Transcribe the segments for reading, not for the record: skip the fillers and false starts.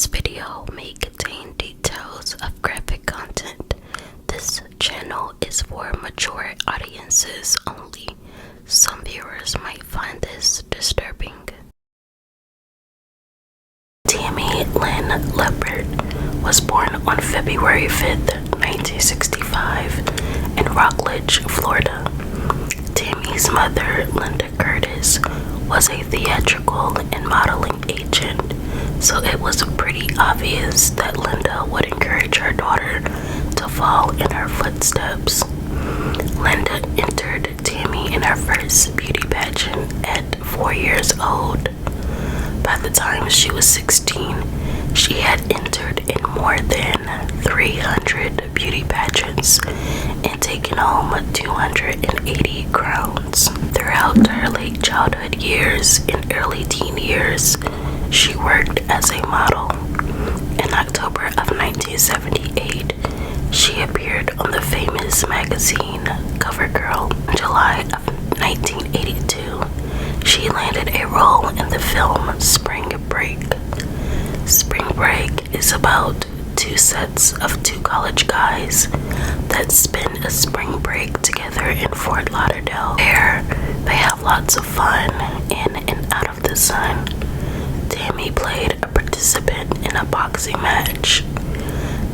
This video may contain details of graphic content. This channel is for mature audiences only. Some viewers might find this disturbing. Tammy Lynn Leppert was born on February 5th, 1965 in Rockledge, Florida. Tammy's mother, Linda Curtis, was a theatrical and modeling agent, so it was pretty obvious that Linda would encourage her daughter to follow in her footsteps. Linda entered Tammy in her first beauty pageant at 4 years old. By the time she was 16, she had entered in more than 300 beauty pageants and taken home 280 crowns. Throughout her late childhood years and early teen years, she worked as a model. In October of 1978, she appeared on the famous magazine CoverGirl. In July of 1982, she landed a role in the film Spring Break. Spring Break is about two sets of two college guys that spend a spring break together in Fort Lauderdale. There, they have lots of fun in and out of the sun. Tammy played a participant in a boxing match.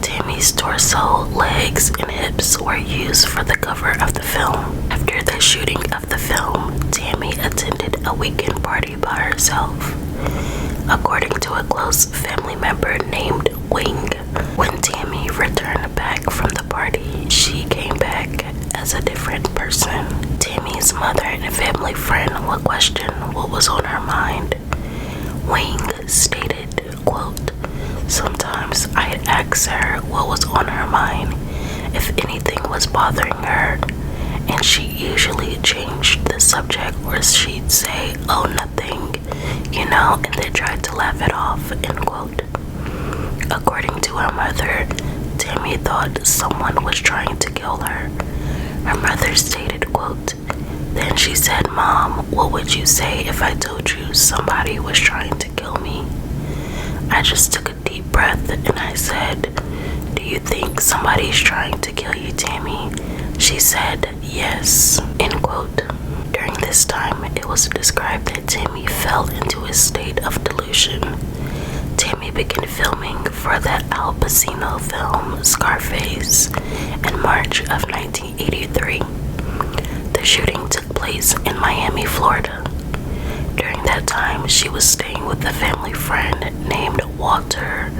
Tammy's torso, legs, and hips were used for the cover of the film. After the shooting of the film, Tammy attended a weekend party by herself. According to a close family member named Wing, when Tammy returned back from the party, she came back as a different person. Tammy's mother and family friend would question what was on her mind. Wing stated, quote, "Sometimes I'd ask her what was on her mind, if anything was bothering her, and she usually changed the subject, or she'd say, 'Oh, nothing,' and then tried to laugh it off," end quote. According to her mother, Tammy thought someone was trying to kill her. Her mother stated, quote, "Then she said, 'Mom, what would you say if I told you somebody was trying to kill me?' I just took a deep breath and I said, 'Do you think somebody's trying to kill you, Tammy?' She said, 'Yes,'" end quote. During this time, it was described that Tammy fell into a state of delusion. Tammy began filming for the Al Pacino film Scarface in March of 1983. The shooting took place in Miami, Florida. During that time, she was staying with a family friend named Walter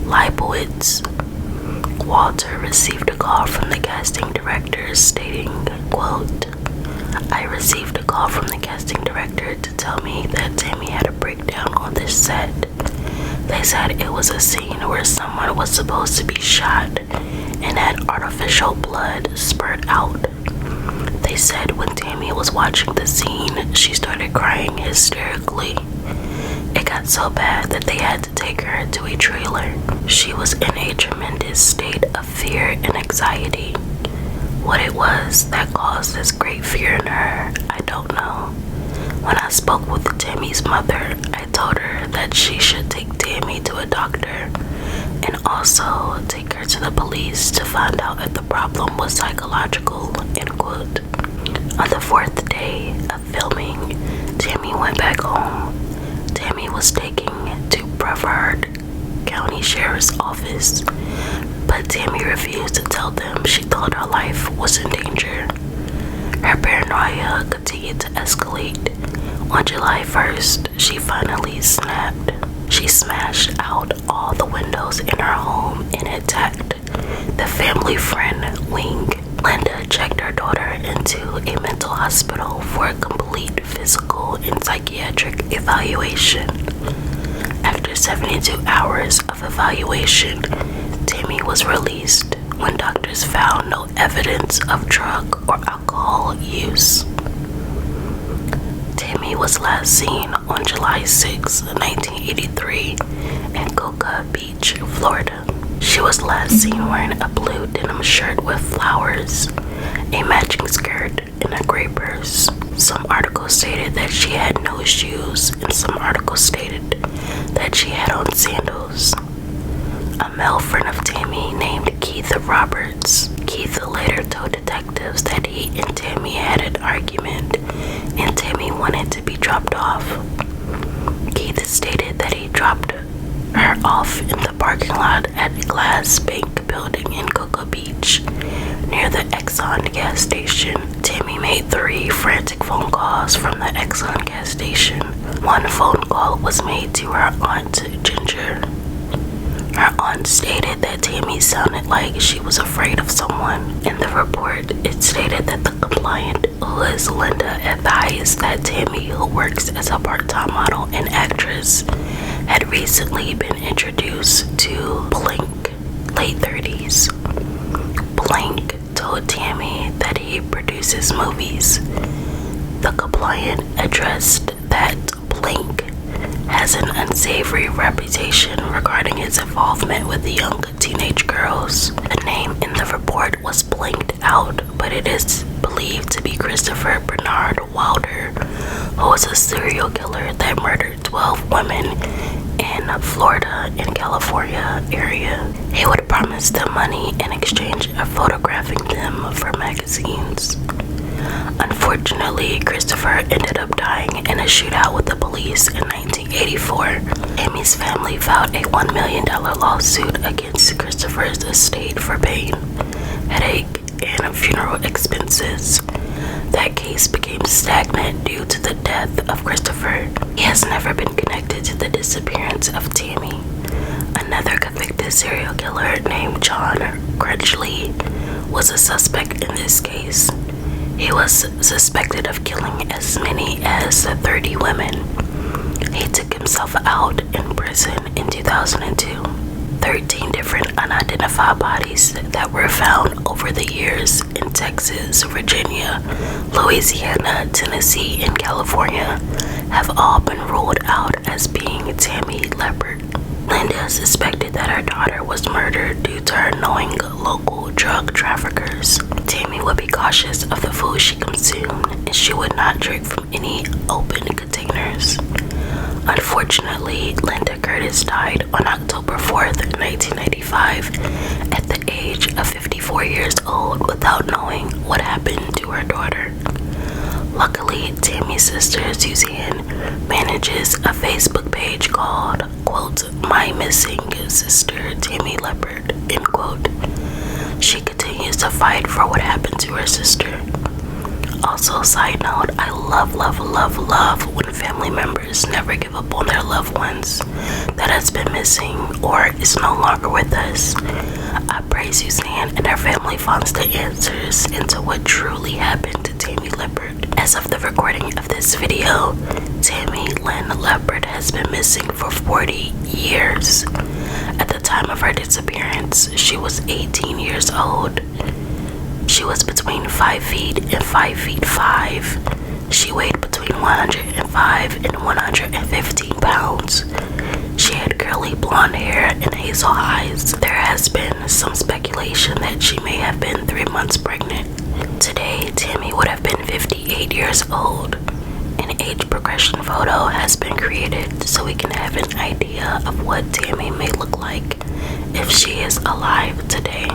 Leibowitz. Walter received a call from the casting director stating, quote, "I received a call from the casting director to tell me that Tammy had a breakdown on this set. They said it was a scene where someone was supposed to be shot and had artificial blood spurt out. They said when Tammy was watching the scene, she started crying hysterically. It got so bad that they had to take her to a trailer. She was in a tremendous state of fear and anxiety. What it was that caused this great fear in her, I don't know. When I spoke with Tammy's mother, I told her that she should take Tammy to a doctor and also take her to the police to find out if the problem was psychological," end quote. On the fourth day of filming, Tammy went back home. Tammy was taken to Brevard County Sheriff's Office, but Tammy refused to tell them she thought her life was in danger. Her paranoia continued to escalate. On July 1st, she finally snapped. She smashed out all the windows in her home and attacked the family friend Wing. Linda checked her daughter into a mental hospital for a complete physical and psychiatric evaluation. After 72 hours of evaluation, Tammy was released when doctors found no evidence of drug or alcohol use. Tammy was last seen on July 6, 1983 in Cocoa Beach, Florida. She was last seen wearing a blue denim shirt with flowers, a matching skirt, and a gray purse. Some articles stated that she had no shoes, and some articles stated that she had on sandals. a male friend of Tammy named Keith Roberts. Keith later told detectives that he and Tammy had an argument and Tammy wanted to be dropped off. Keith stated that he dropped her off in the parking lot at a Glass Bank building in Cocoa Beach near the Exxon gas station. Tammy made 3 frantic phone calls from the Exxon gas station. One phone call was made to her aunt Ginger. Her aunt stated that Tammy sounded like she was afraid of someone. In the report, it stated that the complainant, who is Linda, advised that Tammy, who works as a part-time model and actress, had recently been introduced to Blink, late 30s. Blink told Tammy that he produces movies. The complainant addressed that Blink has an unsavory reputation regarding his involvement with the young teenage girls. The name in the report was blanked out, but it is believed to be Christopher Bernard Wilder, who was a serial killer that murdered 12 women in Florida and California area. He would promise them money in exchange of photographing them for magazines. Unfortunately, Christopher ended up dying in a shootout with the police in 1984. Tammy's family filed a $1 million lawsuit against Christopher's estate for pain, headache, and funeral expenses. That case became stagnant due to the death of Christopher. He has never been connected to the disappearance of Tammy. Another convicted serial killer named John Crutchley was a suspect in this case. He was suspected of killing as many as 30 women. He took himself out in prison in 2002. 13 different unidentified bodies that were found over the years in Texas, Virginia, Louisiana, Tennessee, and California have all been ruled out as being Tammy Leppert. Linda suspected that her daughter was murdered due to her knowing local drug traffickers. Tammy would be cautious of the food she consumed, and she would not drink from any open containers. Unfortunately, Linda Curtis died on October 4th, 1995, at the age of 54 years old without knowing what happened to her daughter. Luckily, Tammy's sister Suzanne manages a Facebook page called, quote, My Missing Sister Tammy Leppert, end quote. She continues to fight for what happened to her sister. Also, side note, I love when family members never give up on their loved ones that has been missing or is no longer with us. I pray Suzanne and her family finds the answers into what truly happened to Tammy Leppert. As of the recording of this video, Tammy Lynn Leppert has been missing for 40 years. At the time of her disappearance, she was 18 years old. She was between 5 feet and 5 feet 5. She weighed between 105 and 115 pounds. She had curly blonde hair and hazel eyes. There has been some speculation that she may have been 3 months pregnant. Today, Tammy would have been 58 years old. An age progression photo has been created so we can have an idea of what Tammy may look like if she is alive today.